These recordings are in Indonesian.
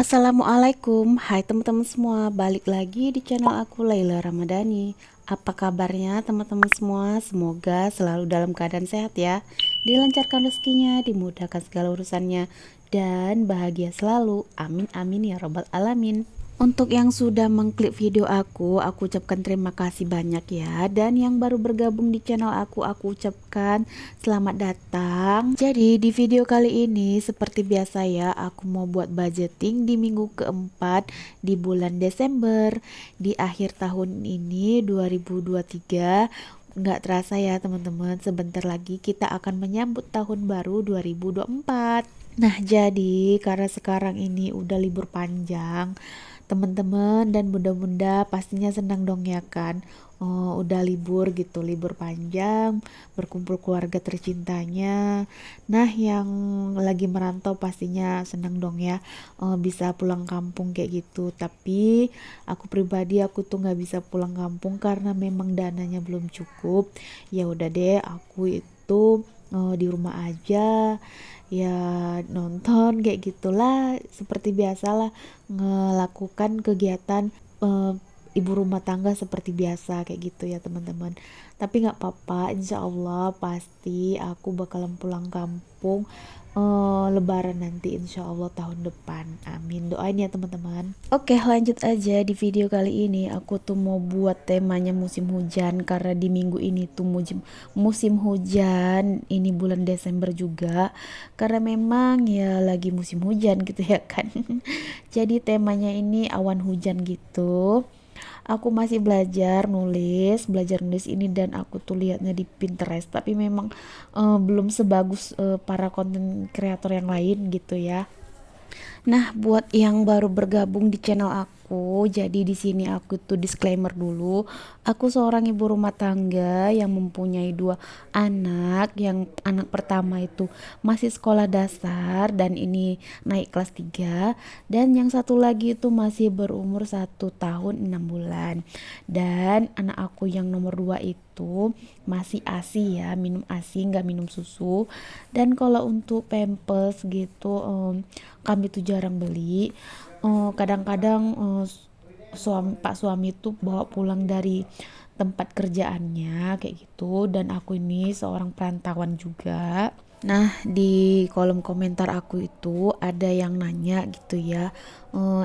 Assalamualaikum, hai teman-teman semua, balik lagi di channel aku Laila Ramadhani. Apa kabarnya teman-teman semua? Semoga selalu dalam keadaan sehat ya, dilancarkan rezekinya, dimudahkan segala urusannya, dan bahagia selalu. Amin amin ya robbal alamin. Untuk yang sudah mengklik video aku ucapkan terima kasih banyak ya. Dan yang baru bergabung di channel aku ucapkan selamat datang. Jadi di video kali ini seperti biasa ya, aku mau buat budgeting di minggu keempat di bulan Desember. Di akhir tahun ini 2023. Nggak terasa ya teman-teman, sebentar lagi kita akan menyambut tahun baru 2024. Nah, jadi karena sekarang ini udah libur panjang, teman-teman dan bunda-bunda pastinya senang dong ya kan. Udah libur gitu, libur panjang, berkumpul keluarga tercintanya. Nah, yang lagi merantau pastinya senang dong ya, bisa pulang kampung kayak gitu. Tapi aku pribadi aku tuh nggak bisa pulang kampung karena memang dananya belum cukup. Ya udah deh, aku itu di rumah aja ya, nonton kayak gitulah, seperti biasalah melakukan kegiatan eh, ibu rumah tangga seperti biasa kayak gitu ya teman-teman. Tapi nggak apa-apa, insya Allah pasti aku bakalan pulang kampung lebaran nanti insya Allah tahun depan, amin, doain ya teman-teman. Oke, lanjut aja. Di video kali ini aku tuh mau buat temanya musim hujan karena di minggu ini tuh musim hujan, ini bulan Desember juga, karena memang ya lagi musim hujan gitu ya kan. Jadi temanya ini awan hujan gitu. Aku masih belajar nulis ini, dan aku tuh lihatnya di Pinterest, tapi memang belum sebagus para konten kreator yang lain gitu ya. Nah, buat yang baru bergabung di channel aku, jadi di sini aku tuh disclaimer dulu. Aku seorang ibu rumah tangga yang mempunyai dua anak. Yang anak pertama itu masih sekolah dasar dan ini naik kelas 3, dan yang satu lagi itu masih berumur 1 tahun 6 bulan. Dan anak aku yang nomor 2 itu masih ASI ya, minum ASI, nggak minum susu. Dan kalau untuk pampers gitu, kami tuh jarang beli. Kadang-kadang pak suami tuh bawa pulang dari tempat kerjaannya kayak gitu, dan aku ini seorang perantauan juga. Nah, di kolom komentar aku itu ada yang nanya gitu ya,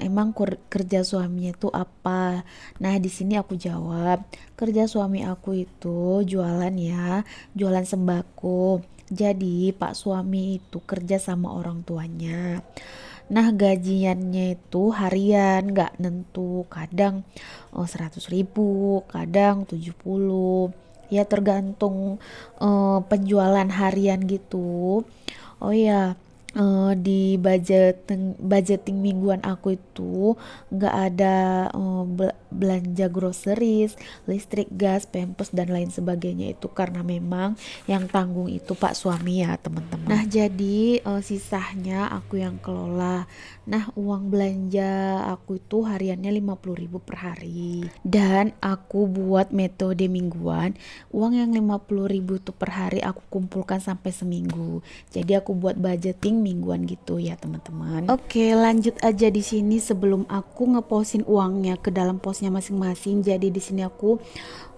emang kerja suaminya itu apa? Nah, di sini aku jawab, kerja suami aku itu jualan ya, jualan sembako. Jadi, Pak suami itu kerja sama orang tuanya. Nah, gajiannya itu harian, nggak nentu. Kadang 100.000, kadang 70. Ya tergantung penjualan harian gitu. Oh ya, di budgeting mingguan aku itu nggak ada belanja groceries, listrik, gas, pampers dan lain sebagainya, itu karena memang yang tanggung itu Pak suami ya teman-teman. Nah, jadi sisanya aku yang kelola. Nah, uang belanja aku itu hariannya 50.000 per hari. Dan aku buat metode mingguan. Uang yang 50.000 itu per hari aku kumpulkan sampai seminggu. Jadi aku buat budgeting mingguan gitu ya teman-teman. Oke, lanjut aja di sini sebelum aku ngeposin uangnya ke dalam posnya masing-masing. Jadi di sini aku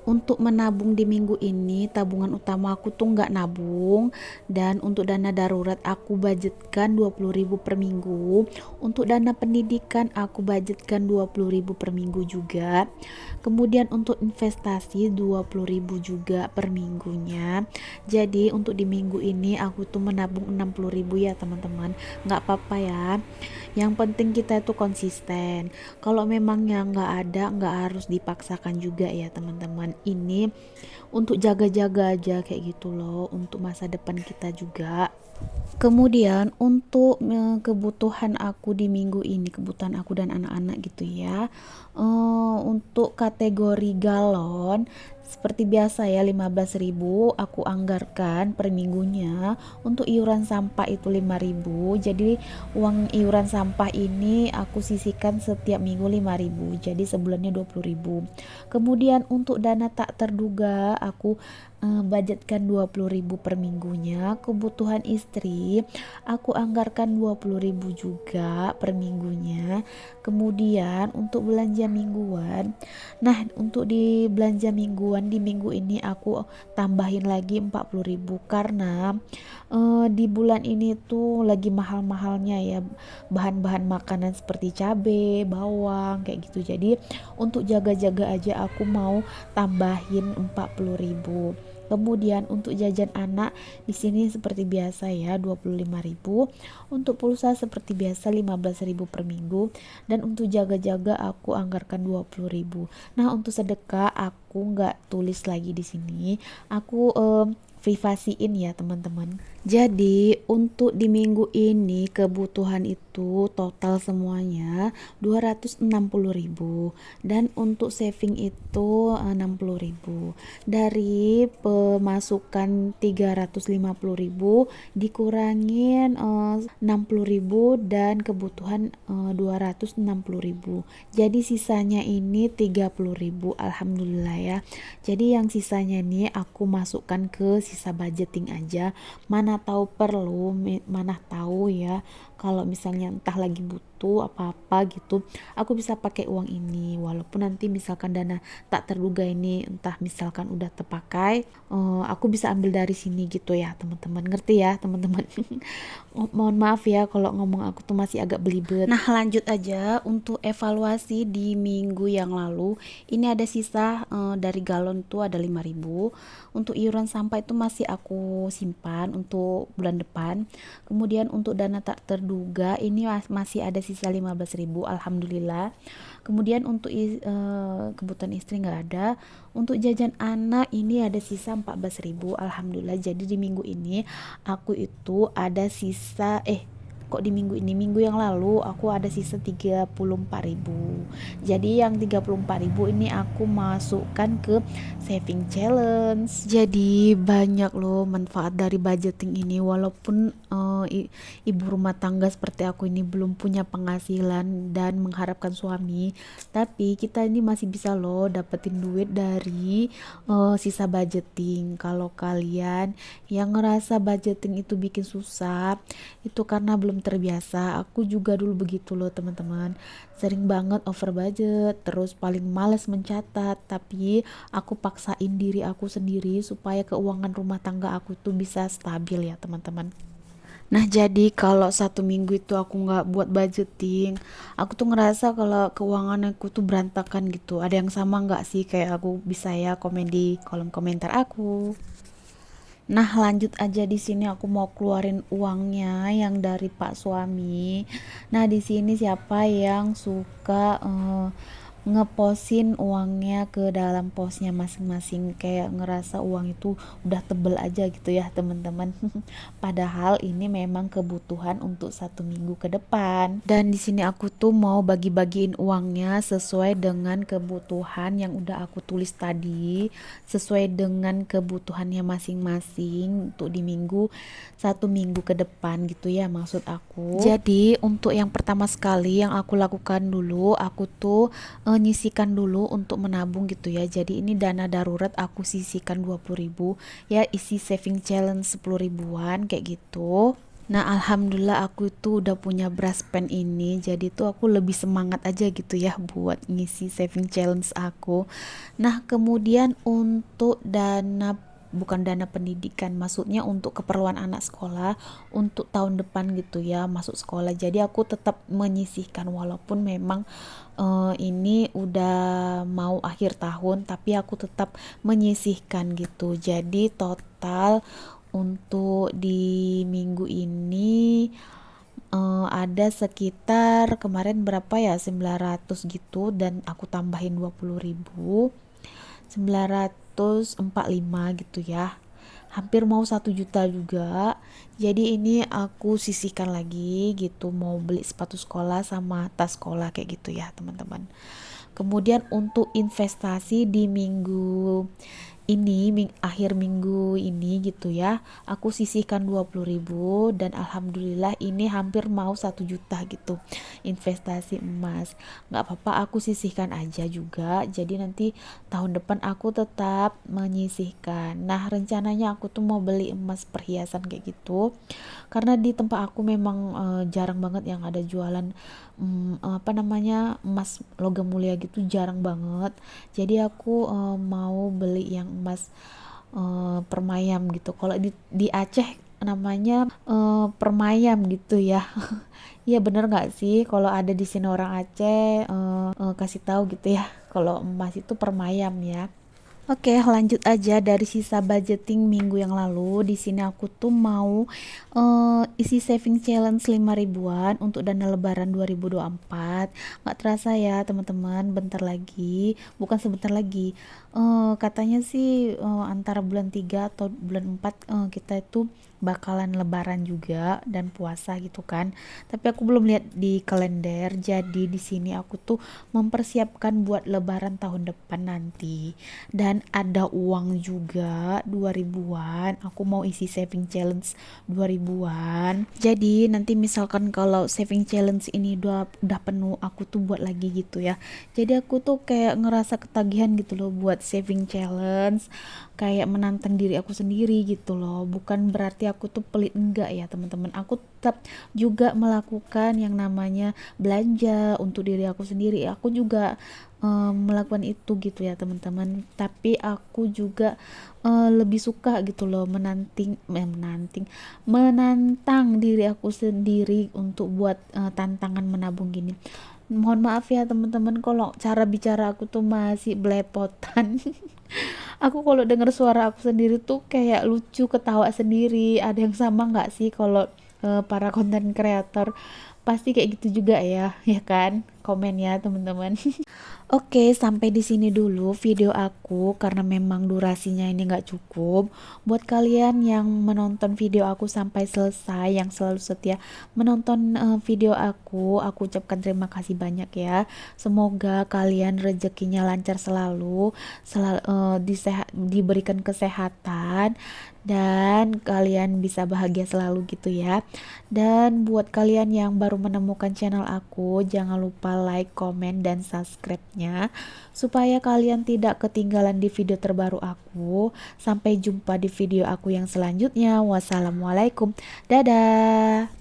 untuk menabung di minggu ini, tabungan utama aku tuh nggak nabung, dan untuk dana darurat aku budgetkan 20.000 per minggu. Untuk dana pendidikan aku budgetkan 20.000 per minggu juga. Kemudian untuk investasi 20.000 juga per minggunya. Jadi untuk di minggu ini aku tuh menabung 60.000 ya teman-teman. Nggak apa-apa ya, yang penting kita itu konsisten. Kalau memang yang nggak ada, nggak harus dipaksakan juga ya teman-teman. Ini untuk jaga-jaga aja kayak gitu loh, untuk masa depan kita juga. Kemudian untuk kebutuhan aku di minggu ini, kebutuhan aku dan anak-anak gitu ya, untuk kategori galon, Seperti biasa ya, 15.000 aku anggarkan per minggunya. Untuk iuran sampah itu 5.000. Jadi uang iuran sampah ini aku sisihkan setiap minggu 5.000. Jadi sebulannya 20.000. Kemudian untuk dana tak terduga aku budgetkan 20.000 per minggunya. Kebutuhan istri aku anggarkan 20.000 juga per minggunya. Kemudian untuk belanja mingguan, nah untuk di belanja mingguan di minggu ini aku tambahin lagi 40.000 karena di bulan ini tuh lagi mahal-mahalnya ya bahan-bahan makanan seperti cabe, bawang kayak gitu. Jadi untuk jaga-jaga aja aku mau tambahin 40.000. Kemudian untuk jajan anak di sini seperti biasa ya 25.000. Untuk pulsa seperti biasa 15.000 per minggu, dan untuk jaga-jaga aku anggarkan 20.000. Nah, untuk sedekah aku nggak tulis lagi di sini. Aku privasiin ya teman-teman. Jadi untuk di minggu ini kebutuhan itu total semuanya 260.000, dan untuk saving itu 60.000. Dari pemasukan 350.000 dikurangin 60.000 dan kebutuhan 260.000. Jadi sisanya ini 30.000. Alhamdulillah ya. Jadi yang sisanya nih aku masukkan ke sisa budgeting aja. Mana tahu perlu, mana tahu ya kalau misalnya entah lagi butuh apa-apa gitu, aku bisa pakai uang ini. Walaupun nanti misalkan dana tak terduga ini entah misalkan udah terpakai, aku bisa ambil dari sini gitu ya teman-teman. Ngerti ya teman-teman? Mohon maaf ya kalau ngomong aku tuh masih agak belibet. Nah, lanjut aja untuk evaluasi di minggu yang lalu. Ini ada sisa dari galon tuh ada 5.000. Untuk iuran sampah itu masih aku simpan untuk bulan depan. Kemudian untuk dana tak terduga ini masih ada sisa 15.000. Alhamdulillah. Kemudian untuk kebutuhan istri nggak ada. Untuk jajan anak ini ada sisa 14.000. Alhamdulillah. Jadi di minggu ini aku itu ada sisa kok di minggu yang lalu aku ada sisa 34.000. Jadi yang 34.000 ini aku masukkan ke saving challenge. Jadi banyak loh manfaat dari budgeting ini. Walaupun ibu rumah tangga seperti aku ini belum punya penghasilan dan mengharapkan suami, tapi kita ini masih bisa loh dapetin duit dari sisa budgeting. Kalau kalian yang ngerasa budgeting itu bikin susah, itu karena belum terbiasa. Aku juga dulu begitu loh teman-teman, sering banget over budget, terus paling males mencatat. Tapi aku paksain diri aku sendiri supaya keuangan rumah tangga aku tuh bisa stabil ya teman-teman. Nah, jadi kalau satu minggu itu aku nggak buat budgeting, aku tuh ngerasa kalau keuangan aku tuh berantakan gitu. Ada yang sama nggak sih kayak aku? Bisa ya komen di kolom komentar aku. Nah, lanjut aja di sini aku mau keluarin uangnya yang dari Pak suami. Nah, di sini siapa yang suka ngeposin uangnya ke dalam posnya masing-masing, kayak ngerasa uang itu udah tebel aja gitu ya teman-teman. Padahal ini memang kebutuhan untuk 1 minggu ke depan. Dan di sini aku tuh mau bagi-bagiin uangnya sesuai dengan kebutuhan yang udah aku tulis tadi, sesuai dengan kebutuhannya masing-masing untuk di 1 minggu ke depan gitu ya maksud aku. Jadi untuk yang pertama sekali yang aku lakukan dulu, aku tuh nyisihkan dulu untuk menabung gitu ya. Jadi ini dana darurat aku sisihkan 20.000 ya, isi saving challenge 10 ribuan kayak gitu. Nah, alhamdulillah aku itu udah punya brush pen ini, jadi tuh aku lebih semangat aja gitu ya buat ngisi saving challenge aku. Nah, kemudian untuk dana, bukan dana pendidikan, maksudnya untuk keperluan anak sekolah untuk tahun depan gitu ya masuk sekolah. Jadi aku tetap menyisihkan walaupun memang ini udah mau akhir tahun, tapi aku tetap menyisihkan gitu. Jadi total untuk di minggu ini ada sekitar kemarin berapa ya, 900 gitu, dan aku tambahin 20.000, 945 gitu ya. hampir mau 1 juta juga. Jadi ini aku sisihkan lagi gitu, mau beli sepatu sekolah sama tas sekolah kayak gitu ya teman-teman. Kemudian untuk investasi di minggu ini, akhir minggu ini gitu ya, aku sisihkan 20.000 dan alhamdulillah ini hampir mau 1 juta gitu investasi emas. Nggak apa-apa, aku sisihkan aja juga, jadi nanti tahun depan aku tetap menyisihkan. Nah rencananya aku tuh mau beli emas perhiasan kayak gitu, karena di tempat aku memang jarang banget yang ada jualan apa namanya, emas logam mulia gitu, jarang banget. Jadi aku mau beli yang emas permayam gitu. Kalau di Aceh namanya permayam gitu ya. Iya bener nggak sih, kalau ada di sini orang Aceh kasih tahu gitu ya, kalau emas itu permayam ya. Oke, lanjut aja dari sisa budgeting minggu yang lalu. Di sini aku tuh mau isi saving challenge 5 ribuan untuk dana lebaran 2024. Nggak terasa ya, teman-teman, bentar lagi, bukan sebentar lagi. Katanya sih antara bulan 3 atau bulan 4 kita itu bakalan lebaran juga dan puasa gitu kan. Tapi aku belum lihat di kalender. Jadi di sini aku tuh mempersiapkan buat lebaran tahun depan nanti, dan ada uang juga 2 ribuan. Aku mau isi saving challenge 2 ribuan. Jadi nanti misalkan kalau saving challenge ini udah penuh, aku tuh buat lagi gitu ya. Jadi aku tuh kayak ngerasa ketagihan gitu loh buat saving challenge, kayak menantang diri aku sendiri gitu loh. Bukan berarti aku tuh pelit, enggak ya teman-teman, aku tetap juga melakukan yang namanya belanja untuk diri aku sendiri. Aku juga melakukan itu gitu ya teman-teman, tapi aku juga lebih suka gitu loh menantang diri aku sendiri untuk buat tantangan menabung gini. Mohon maaf ya teman-teman kalau cara bicara aku tuh masih belepotan. Aku kalau denger suara aku sendiri tuh kayak lucu, ketawa sendiri. Ada yang sama nggak sih kalau para konten kreator? Pasti kayak gitu juga ya, ya kan? Komen ya teman-teman. Oke, sampai di sini dulu video aku karena memang durasinya ini nggak cukup. Buat kalian yang menonton video aku sampai selesai, yang selalu setia menonton video aku ucapkan terima kasih banyak ya. Semoga kalian rezekinya lancar selalu, diberikan kesehatan, dan kalian bisa bahagia selalu gitu ya. Dan buat kalian yang baru menemukan channel aku, jangan lupa like, komen, dan subscribe-nya supaya kalian tidak ketinggalan di video terbaru aku. Sampai jumpa di video aku yang selanjutnya. Wassalamualaikum. Dadah.